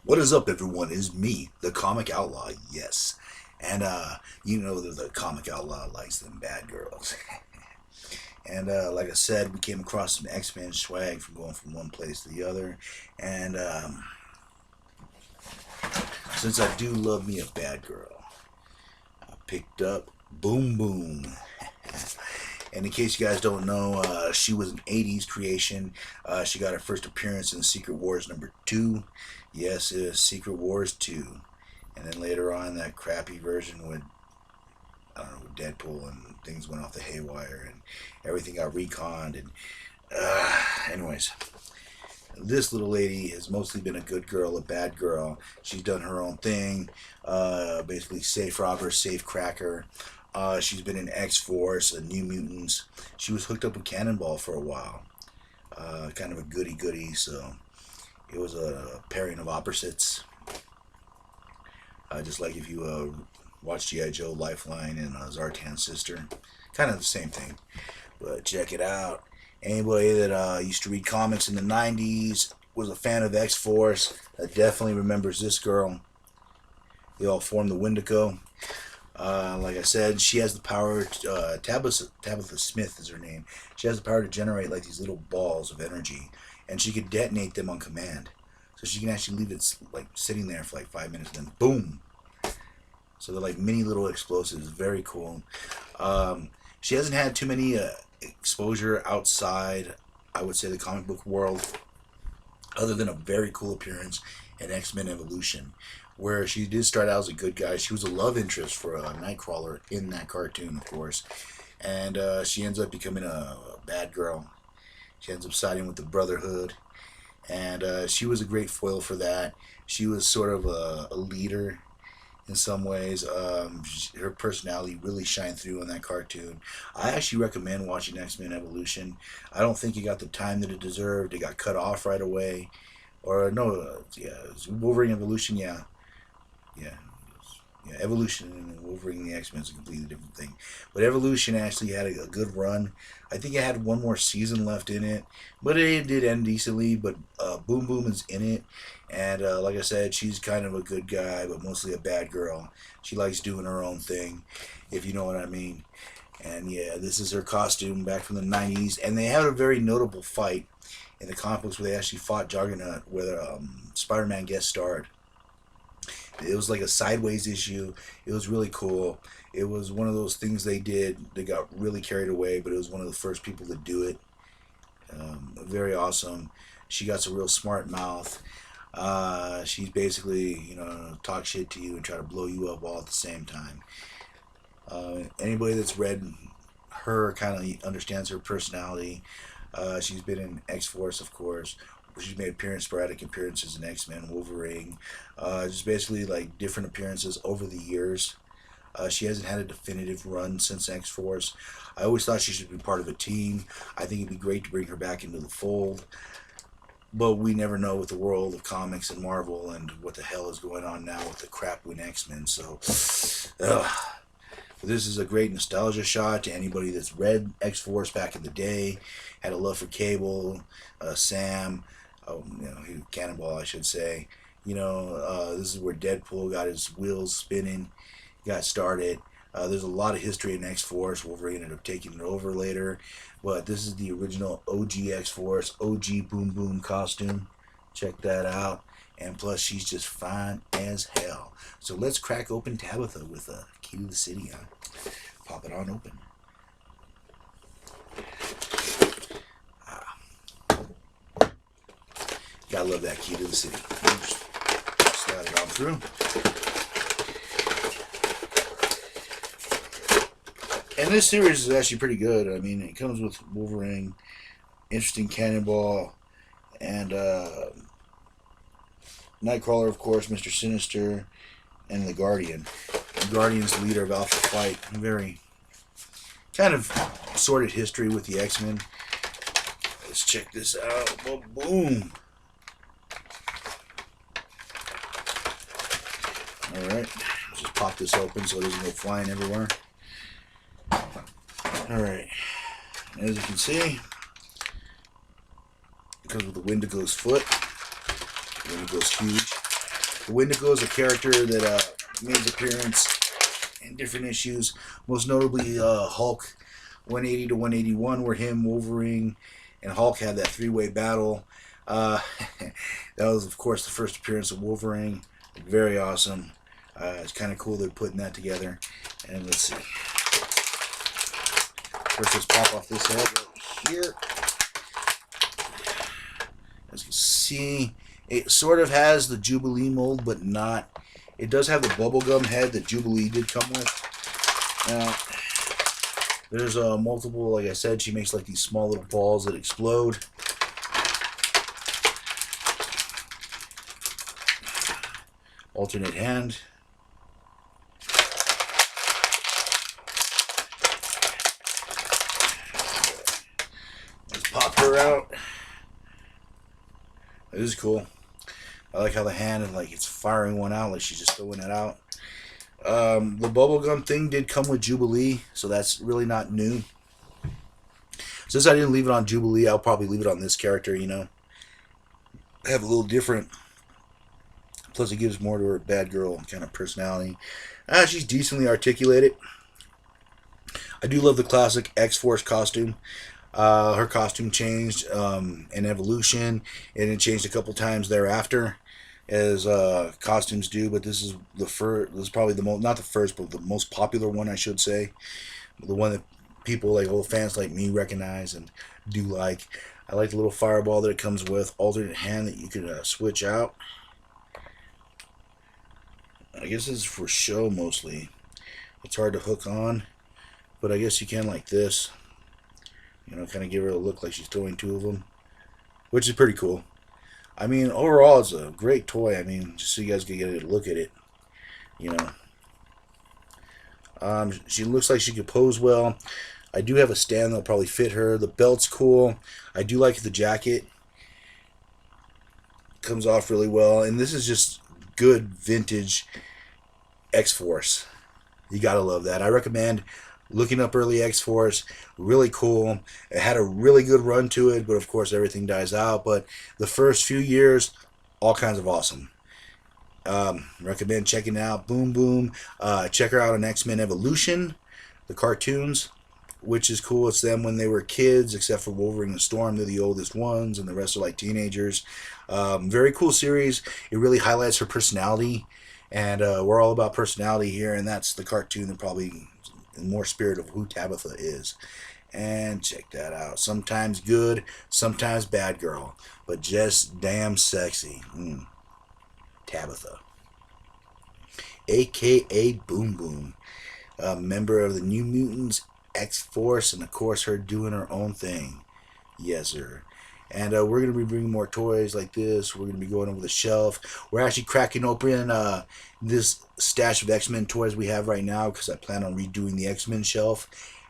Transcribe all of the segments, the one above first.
What is up, everyone? It's me, the Comic Outlaw, yes. And, you know that the Comic Outlaw likes them bad girls. And, like I said, we came across some X-Men swag from going from one place to the other. And, since I do love me a bad girl, I picked up Boom Boom. And in case you guys don't know, she was an 80s creation. She got her first appearance in Secret Wars #2. Yes, it was Secret Wars 2. And then later on, that crappy version with, I don't know, with Deadpool, and things went off the haywire and everything got reconned. And, anyways, this little lady has mostly been a good girl, a bad girl. She's done her own thing, basically safe robber, safe cracker. She's been in X-Force, New Mutants. She was hooked up with Cannonball for a while. Kind of a goody-goody, so it was a pairing of opposites. Just like if you watch G.I. Joe, Lifeline, and Zartan's sister. Kind of the same thing. But check it out. Anybody that used to read comics in the 90s, was a fan of X-Force, definitely remembers this girl. They all formed the Wendigo. Like I said, she has the power. Tabitha Smith is her name. She has the power to generate like these little balls of energy, and she could detonate them on command. So she can actually leave it like sitting there for like 5 minutes, and then boom. So they're like mini little explosives. Very cool. She hasn't had too many exposure outside, I would say, the comic book world, other than a very cool appearance in X-Men Evolution, where she did start out as a good guy. She was a love interest for Nightcrawler in that cartoon, of course. And she ends up becoming a bad girl. She ends up siding with the Brotherhood. And she was a great foil for that. She was sort of a leader in some ways. Her personality really shined through in that cartoon. I actually recommend watching X-Men Evolution. I don't think it got the time that it deserved. It got cut off right away. Or no, yeah, Wolverine Evolution, yeah. Yeah. Yeah, Evolution and Wolverine and the X-Men is a completely different thing. But Evolution actually had a good run. I think it had one more season left in it. But it did end decently. But Boom Boom is in it. And like I said, she's kind of a good guy, but mostly a bad girl. She likes doing her own thing, if you know what I mean. And yeah, this is her costume back from the 90s. And they had a very notable fight in the comic books where they actually fought Juggernaut, where Spider-Man guest starred. It was like a sideways issue. It was really cool. It was one of those things they did. They got really carried away, but it was one of the first people to do it. Very awesome. She got a real smart mouth. She's basically, talk shit to you and try to blow you up all at the same time. Anybody that's read her kind of understands her personality. She's been in X-Force, of course. She's made sporadic appearances in X-Men, Wolverine, just basically like different appearances over the years. She hasn't had a definitive run since X-Force. I always thought she should be part of a team. I think it'd be great to bring her back into the fold. But we never know with the world of comics and Marvel and what the hell is going on now with the crap with X-Men. So, this is a great nostalgia shot to anybody that's read X-Force back in the day, had a love for Cable, Sam, Cannonball, I should say. This is where Deadpool got his wheels spinning, got started. There's a lot of history in X-Force. Wolverine ended up taking it over later. But this is the original OG X-Force, OG Boom Boom costume. Check that out. And plus, she's just fine as hell. So let's crack open Tabitha with a key to the city. Pop it on open. Gotta love that key to the city. Just slide it on through. And this series is actually pretty good. I mean, it comes with Wolverine, interesting Cannonball, and Nightcrawler, of course, Mr. Sinister, and the Guardian. The Guardian's the leader of Alpha Flight. Very kind of sordid history with the X-Men. Let's check this out. Boom. Alright, just pop this open so it doesn't go flying everywhere. Alright, as you can see, it comes with the Wendigo's foot. The Wendigo's huge. The Wendigo is a character that made his appearance in different issues, most notably Hulk 180 to 181, where him, Wolverine, and Hulk had that three-way battle. Uh, that was, of course, the first appearance of Wolverine. Very awesome. It's kind of cool they're putting that together. And let's see. First, let's pop off this head right here. As you can see, it sort of has the Jubilee mold, but not. It does have the bubblegum head that Jubilee did come with. Now, there's multiple, like I said, she makes like these small little balls that explode. Alternate hand. Let's pop her out. This is cool. I like how the hand is like it's firing one out, like she's just throwing it out. The bubblegum thing did come with Jubilee, so that's really not new. Since I didn't leave it on Jubilee, I'll probably leave it on this character, you know. Have a little different. Plus, it gives more to her bad girl kind of personality. She's decently articulated. I do love the classic X-Force costume. Her costume changed in Evolution, and it changed a couple times thereafter, as costumes do. But this is the first. This is probably the most, not the first, but the most popular one, I should say. The one that people like old fans like me recognize and do like. I like the little fireball that it comes with, alternate hand that you can switch out. I guess this is for show mostly. It's hard to hook on, but I guess you can like this. You know, kind of give her a look like she's throwing two of them, which is pretty cool. I mean, overall, it's a great toy. I mean, just so you guys can get a look at it. You know, she looks like she could pose well. I do have a stand that'll probably fit her. The belt's cool. I do like the jacket. Comes off really well, and this is just good vintage X-Force. You gotta love that. I recommend looking up early X-Force. Really cool. It had a really good run to it, but of course everything dies out. But the first few years, all kinds of awesome. Recommend checking it out. Boom Boom. Check her out on X-Men Evolution, the cartoons, which is cool. It's them when they were kids, except for Wolverine and Storm. They're the oldest ones, and the rest are like teenagers. Very cool series. It really highlights her personality, and we're all about personality here, and that's the cartoon that probably in more spirit of who Tabitha is. And check that out. Sometimes good, sometimes bad girl, but just damn sexy. Tabitha, aka Boom Boom, a member of the New Mutants, X-Force, and of course her doing her own thing. Yes, sir. And we're going to be bringing more toys like this. We're going to be going over the shelf. We're actually cracking open this stash of X-Men toys we have right now because I plan on redoing the X-Men shelf.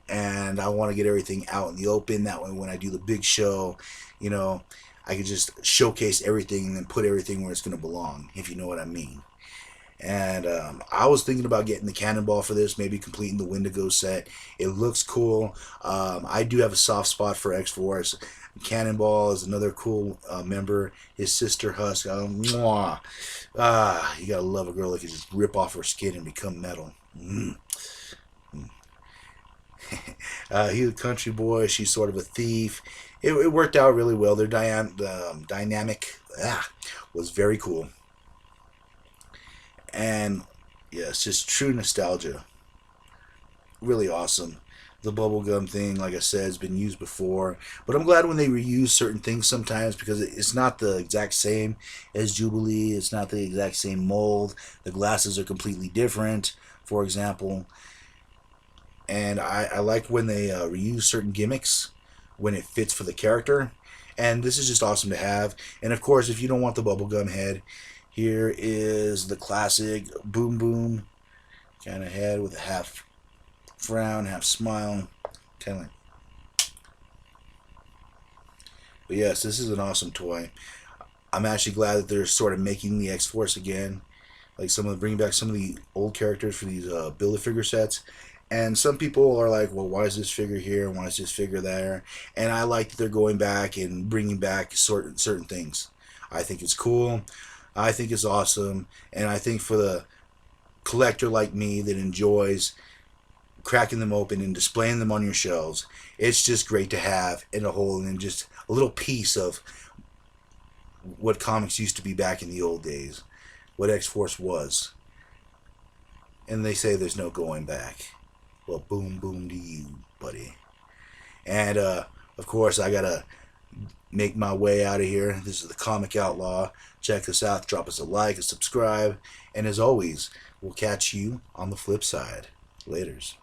And I want to get everything out in the open. That way when I do the big show, you know, I can just showcase everything and then put everything where it's going to belong, if you know what I mean. And I was thinking about getting the Cannonball for this, maybe completing the Wendigo set. It looks cool. I do have a soft spot for X-Force. Cannonball is another cool member. His sister Husk. You gotta love a girl that can just rip off her skin and become metal. He's a country boy. She's sort of a thief. It worked out really well. Their dynamic was very cool. And yeah, it's just true nostalgia. Really awesome. The bubblegum thing, like I said, has been used before. But I'm glad when they reuse certain things sometimes because it's not the exact same as Jubilee. It's not the exact same mold. The glasses are completely different, for example. And I like when they reuse certain gimmicks when it fits for the character. And this is just awesome to have. And of course, if you don't want the bubblegum head, here is the classic Boom Boom kind of head with a half frown, half smile, kind of like. But yes, this is an awesome toy. I'm actually glad that they're sort of making the X-Force again, like bringing back some of the old characters for these Build-A-Figure sets. And some people are like, well, why is this figure here? Why is this figure there? And I like that they're going back and bringing back certain things. I think it's cool. I think it's awesome, and I think for the collector like me that enjoys cracking them open and displaying them on your shelves, it's just great to have in a whole, and just a little piece of what comics used to be back in the old days, what X-Force was. And they say there's no going back. Well, boom, boom to you, buddy. And, of course, I gotta make my way out of here. This is the Comic Outlaw. Check us out. Drop us a like, a subscribe. And as always, we'll catch you on the flip side. Laters.